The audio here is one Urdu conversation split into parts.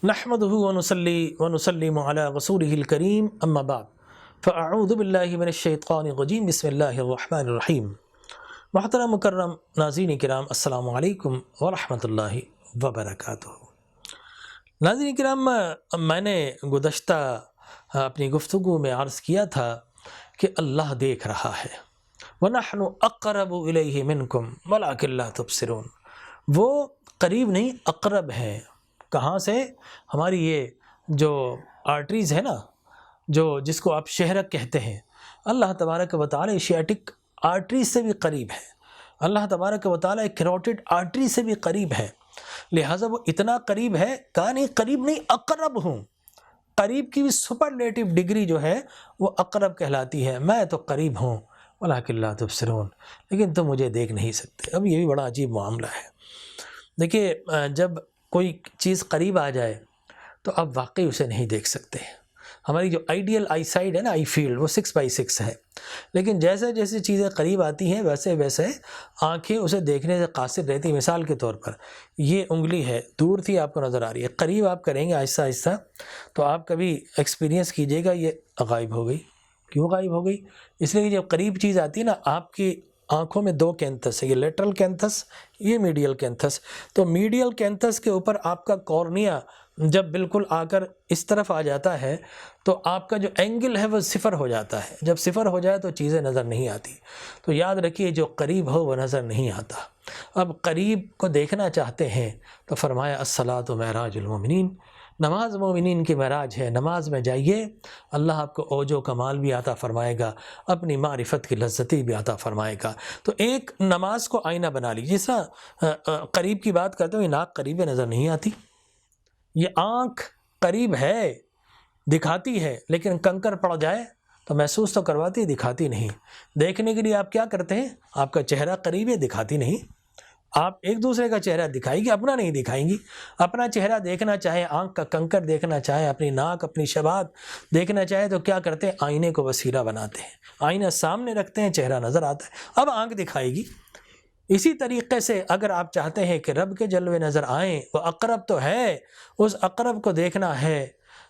نحمده ونصلي ونسلم على رسوله الكريم اما بعد فاعوذ باللہ من الشیطان الرجیم بسم اللہ الرحمن الرحیم۔ محترم مکرم ناظرین کرام، السلام علیکم ورحمۃ اللہ وبرکاتہ۔ ناظرین کرام، میں نے گزشتہ اپنی گفتگو میں عرض کیا تھا کہ اللہ دیکھ رہا ہے، وَنَحْنُ أَقْرَبُ إِلَيْهِ مِنْكُمْ وَلَكِنْ لَا تُبْصِرُونَ۔ وہ قریب نہیں، اقرب ہے۔ کہاں سے؟ ہماری یہ جو آرٹریز ہے نا، جس کو آپ شہرک کہتے ہیں، اللہ تبارک و تعالی ایشیاٹک آرٹریز سے بھی قریب ہے، اللہ تبارک و تعالی کیروٹڈ آرٹری سے بھی قریب ہے، لہٰذا وہ اتنا قریب ہے، کہا نہیں قریب نہیں اقرب ہوں۔ قریب کی بھی سپرلیٹو ڈگری جو ہے وہ اقرب کہلاتی ہے، میں تو قریب ہوں وَلَكِنْ لَا تُبْصِرُونَ، لیکن تم مجھے دیکھ نہیں سکتے۔ اب یہ بھی بڑا عجیب معاملہ ہے۔ دیکھیے، جب کوئی چیز قریب آ جائے تو آپ واقعی اسے نہیں دیکھ سکتے۔ ہماری جو آئیڈیل آئی سائڈ ہے نا، آئی فیلڈ، وہ 6x6 ہے، لیکن جیسے جیسے چیزیں قریب آتی ہیں ویسے ویسے آنکھیں اسے دیکھنے سے قاصر رہتی ہیں۔ مثال کے طور پر یہ انگلی ہے، دور تھی آپ کو نظر آ رہی ہے، قریب آپ کریں گے آہستہ آہستہ تو آپ کبھی ایکسپیرینس کیجئے گا یہ غائب ہو گئی۔ کیوں غائب ہو گئی؟ اس لیے کہ جب قریب چیز آتی ہے نا، آپ کی آنکھوں میں دو کینتھس ہے، یہ لیٹرل کینتھس، یہ میڈیل کینتھس۔ تو میڈیل کینتھس کے اوپر آپ کا کورنیا جب بالکل آ کر اس طرف آ جاتا ہے تو آپ کا جو اینگل ہے وہ صفر ہو جاتا ہے۔ جب صفر ہو جائے تو چیزیں نظر نہیں آتی۔ تو یاد رکھیے، جو قریب ہو وہ نظر نہیں آتا۔ اب قریب کو دیکھنا چاہتے ہیں تو فرمایا الصلاۃ معراج المومنین، نماز مومنین کی معراج ہے، نماز میں جائیے، اللہ آپ کو اوج و کمال بھی عطا فرمائے گا، اپنی معرفت کی لذتی بھی عطا فرمائے گا۔ تو ایک نماز کو آئینہ بنا لیجیے۔ جس طرح قریب کی بات کرتے ہوئے ناک قریب نظر نہیں آتی، یہ آنکھ قریب ہے، دکھاتی ہے، لیکن کنکر پڑ جائے تو محسوس تو کرواتی، دکھاتی نہیں۔ دیکھنے کے لیے آپ کیا کرتے ہیں؟ آپ کا چہرہ قریب ہے، دکھاتی نہیں۔ آپ ایک دوسرے کا چہرہ دکھائیں گی، اپنا نہیں دکھائیں گی۔ اپنا چہرہ دیکھنا چاہے، آنکھ کا کنکر دیکھنا چاہے، اپنی ناک، اپنی شبات دیکھنا چاہے تو کیا کرتے ہیں؟ آئینے کو وسیلہ بناتے ہیں، آئینہ سامنے رکھتے ہیں، چہرہ نظر آتا ہے، اب آنکھ دکھائے گی۔ اسی طریقے سے اگر آپ چاہتے ہیں کہ رب کے جلوے نظر آئیں، وہ اقرب تو ہے، اس اقرب کو دیکھنا ہے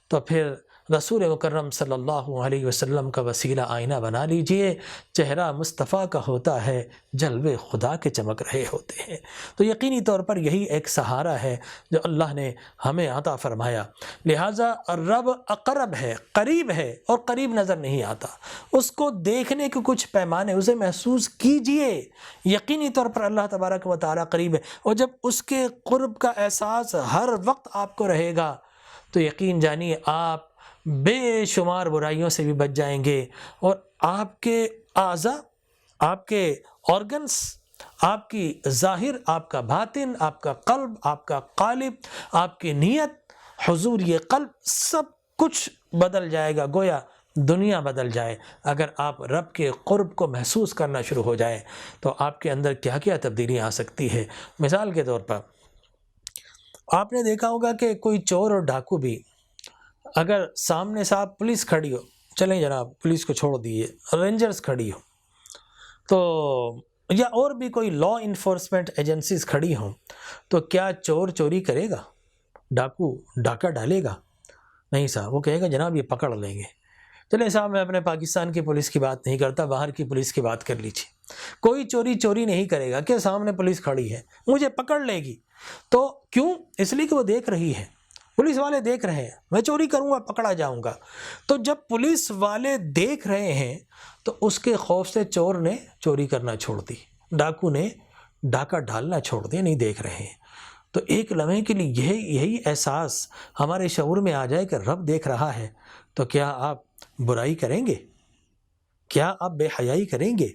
تو پھر رسول مکرم صلی اللہ علیہ وسلم کا وسیلہ آئینہ بنا لیجئے۔ چہرہ مصطفیٰ کا ہوتا ہے، جلوے خدا کے چمک رہے ہوتے ہیں۔ تو یقینی طور پر یہی ایک سہارا ہے جو اللہ نے ہمیں عطا فرمایا۔ لہٰذا رب اقرب ہے، قریب ہے، اور قریب نظر نہیں آتا۔ اس کو دیکھنے کے کچھ پیمانے، اسے محسوس کیجئے۔ یقینی طور پر اللہ تبارک و تعالیٰ قریب ہے، اور جب اس کے قرب کا احساس ہر وقت آپ کو رہے گا تو یقین جانیے آپ بے شمار برائیوں سے بھی بچ جائیں گے، اور آپ کے اعضاء، آپ کے آرگنس، آپ کی ظاہر، آپ کا باطن، آپ کا قلب، آپ کا قالب، آپ کی نیت، حضور یہ قلب، سب کچھ بدل جائے گا، گویا دنیا بدل جائے۔ اگر آپ رب کے قرب کو محسوس کرنا شروع ہو جائیں تو آپ کے اندر کیا کیا تبدیلی آ سکتی ہے۔ مثال کے طور پر آپ نے دیکھا ہوگا کہ کوئی چور اور ڈاکو بھی اگر سامنے صاحب پولیس کھڑی ہو، چلیں جناب پولیس کو چھوڑ دیے، رینجرز کھڑی ہو تو، یا اور بھی کوئی لا انفورسمنٹ ایجنسیز کھڑی ہوں، تو کیا چور چوری کرے گا؟ ڈاکو ڈاکہ ڈالے گا؟ نہیں صاحب، وہ کہے گا جناب یہ پکڑ لیں گے۔ چلیں صاحب، میں اپنے پاکستان کی پولیس کی بات نہیں کرتا، باہر کی پولیس کی بات کر لیجیے۔ کوئی چوری نہیں کرے گا کہ سامنے پولیس کھڑی ہے، مجھے پکڑ لے گی۔ تو کیوں؟ اس لیے کہ وہ دیکھ رہی ہے، پولیس والے دیکھ رہے ہیں، میں چوری کروں گا پکڑا جاؤں گا۔ تو جب پولیس والے دیکھ رہے ہیں تو اس کے خوف سے چور نے چوری کرنا چھوڑ دی، ڈاکو نے ڈاکہ ڈالنا چھوڑ دیا، نہیں دیکھ رہے ہیں۔ تو ایک لمحے کے لیے یہی احساس ہمارے شعور میں آ جائے کہ رب دیکھ رہا ہے، تو کیا آپ برائی کریں گے؟ کیا آپ بے حیائی کریں گے؟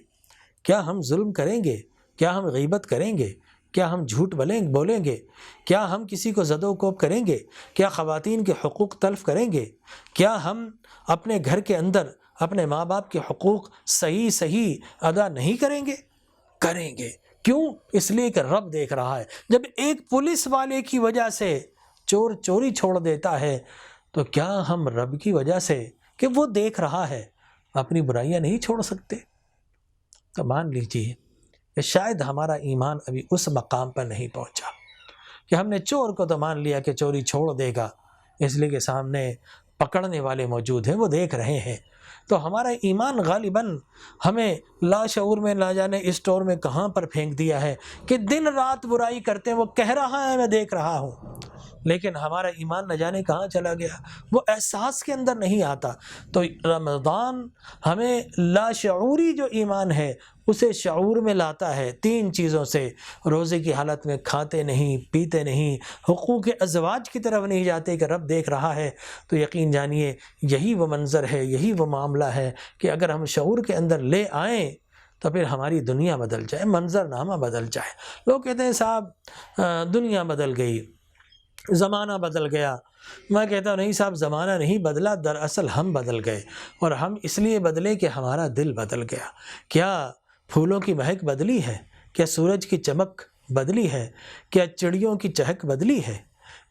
کیا ہم ظلم کریں گے؟ کیا ہم غیبت کریں گے؟ کیا ہم جھوٹ بولیں گے؟ کیا ہم کسی کو زد و کوب کریں گے؟ کیا خواتین کے حقوق تلف کریں گے؟ کیا ہم اپنے گھر کے اندر اپنے ماں باپ کے حقوق صحیح ادا نہیں کریں گے؟ کریں گے۔ کیوں؟ اس لیے کہ رب دیکھ رہا ہے۔ جب ایک پولیس والے کی وجہ سے چور چوری چھوڑ دیتا ہے تو کیا ہم رب کی وجہ سے کہ وہ دیکھ رہا ہے اپنی برائیاں نہیں چھوڑ سکتے؟ تو مان لیجیے کہ شاید ہمارا ایمان ابھی اس مقام پر نہیں پہنچا کہ ہم نے چور کو تو مان لیا کہ چوری چھوڑ دے گا، اس لیے کہ سامنے پکڑنے والے موجود ہیں، وہ دیکھ رہے ہیں۔ تو ہمارا ایمان غالباً ہمیں لاشعور میں نہ جانے اسٹور میں کہاں پر پھینک دیا ہے کہ دن رات برائی کرتے ہیں، وہ کہہ رہا ہے میں دیکھ رہا ہوں، لیکن ہمارا ایمان نہ جانے کہاں چلا گیا، وہ احساس کے اندر نہیں آتا۔ تو رمضان ہمیں لاشعوری جو ایمان ہے اسے شعور میں لاتا ہے، 3 چیزوں سے: روزے کی حالت میں کھاتے نہیں، پیتے نہیں، حقوق ازواج کی طرف نہیں جاتے کہ رب دیکھ رہا ہے۔ تو یقین جانیے یہی وہ منظر ہے، یہی وہ معاملہ ہے کہ اگر ہم شعور کے اندر لے آئیں تو پھر ہماری دنیا بدل جائے، منظر نامہ بدل جائے۔ لوگ کہتے ہیں صاحب دنیا بدل گئی، زمانہ بدل گیا۔ میں کہتا ہوں نہیں صاحب، زمانہ نہیں بدلا، دراصل ہم بدل گئے، اور ہم اس لیے بدلے کہ ہمارا دل بدل گیا۔ کیا پھولوں کی مہک بدلی ہے؟ کیا سورج کی چمک بدلی ہے؟ کیا چڑیوں کی چہک بدلی ہے؟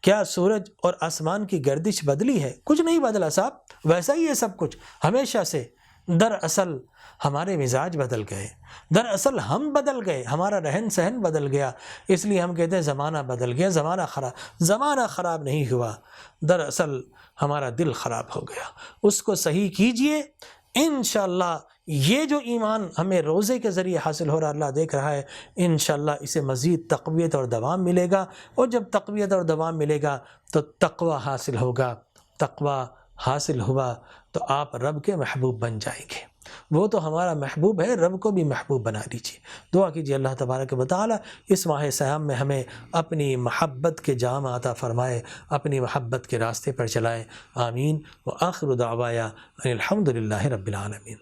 کیا سورج اور آسمان کی گردش بدلی ہے؟ کچھ نہیں بدلا صاحب، ویسا ہی ہے سب کچھ ہمیشہ سے۔ دراصل ہمارے مزاج بدل گئے، دراصل ہم بدل گئے، ہمارا رہن سہن بدل گیا۔ اس لیے ہم کہتے ہیں زمانہ بدل گیا، زمانہ خراب نہیں ہوا، دراصل ہمارا دل خراب ہو گیا۔ اس کو صحیح کیجئے، انشاءاللہ یہ جو ایمان ہمیں روزے کے ذریعے حاصل ہو رہا، اللہ دیکھ رہا ہے، انشاءاللہ اسے مزید تقویت اور دوام ملے گا، اور جب تقویت اور دوام ملے گا تو تقوی حاصل ہوگا۔ تقوی حاصل ہوا تو آپ رب کے محبوب بن جائیں گے۔ وہ تو ہمارا محبوب ہے، رب کو بھی محبوب بنا لیجیے۔ دعا کیجیے اللہ تبارک و تعالی اس ماہ سیام میں ہمیں اپنی محبت کے جام عطا فرمائے، اپنی محبت کے راستے پر چلائے۔ آمین۔ وآخر دعوایا ان الحمد للہ رب العالمین۔